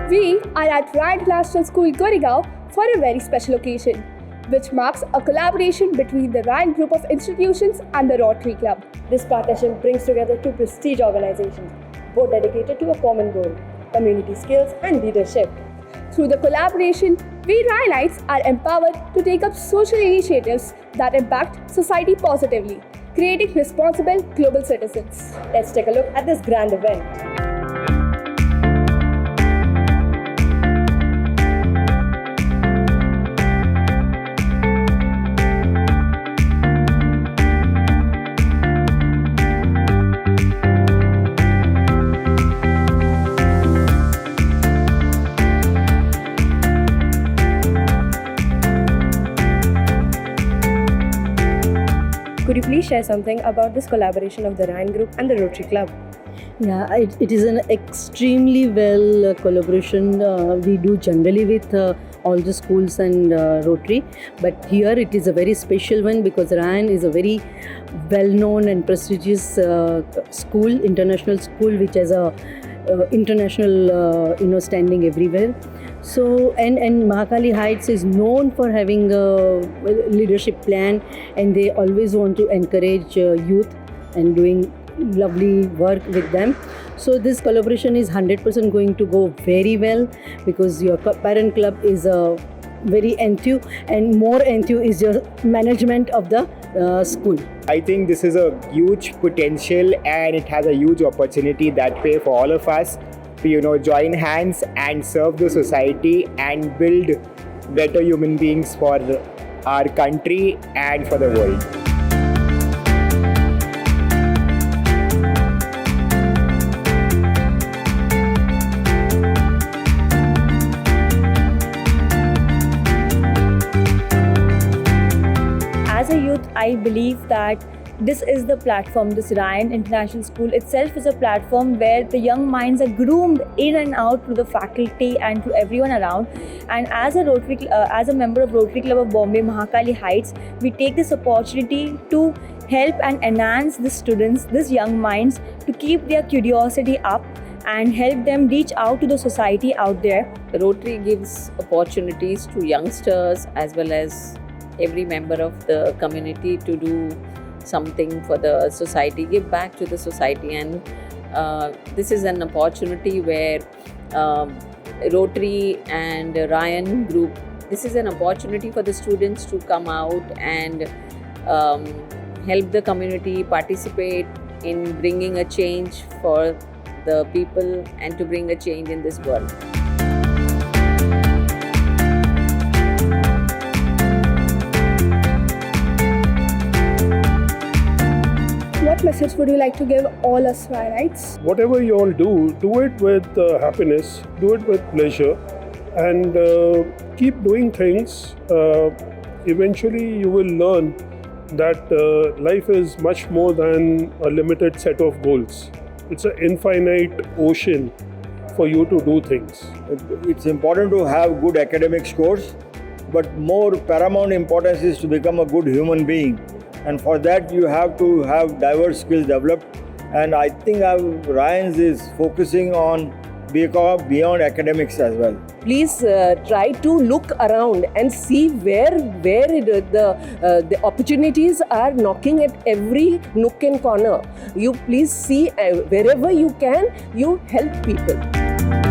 We are at Ryan International School, Goregaon for a very special occasion, which marks a collaboration between the Ryan Group of institutions and the Rotary Club. This partnership brings together two prestige organizations, both dedicated to a common goal, community skills and leadership. Through the collaboration, we Ryanites are empowered to take up social initiatives that impact society positively, creating responsible global citizens. Let's take a look at this grand event. Could you please share something about this collaboration of the Ryan Group and the Rotary Club? Yeah, it is an extremely well collaboration we do generally with all the schools and Rotary, but here it is a very special one because Ryan is a very well-known and prestigious school, international school, which has a international standing everywhere. So and Mahakali Heights is known for having a leadership plan, and they always want to encourage youth and doing lovely work with them. So this collaboration is 100% going to go very well because your parent club is very enthused, and more enthused is your management of the school. I think this is a huge potential and it has a huge opportunity that way for all of us to join hands and serve the society and build better human beings for our country and for the world. As a youth, I believe that this is the platform. This Ryan International School itself is a platform where the young minds are groomed in and out to the faculty and to everyone around. And as a member of Rotary Club of Bombay, Mahakali Heights, we take this opportunity to help and enhance the students, these young minds, to keep their curiosity up and help them reach out to the society out there. Rotary gives opportunities to youngsters as well as every member of the community to do something for the society, give back to the society, and this is an opportunity where Rotary and Ryan Group, this is an opportunity for the students to come out and help the community, participate in bringing a change for the people and to bring a change in this world. What message would you like to give all us Ryanites? Whatever you all do it with happiness, do it with pleasure, and keep doing things. Eventually you will learn that life is much more than a limited set of goals. It's an infinite ocean for you to do things. It's important to have good academic scores, but more paramount importance is to become a good human being. And for that, you have to have diverse skills developed. And I think Ryan's is focusing on beyond academics as well. Please try to look around and see where the opportunities are knocking at every nook and corner. You please see wherever you can, you help people.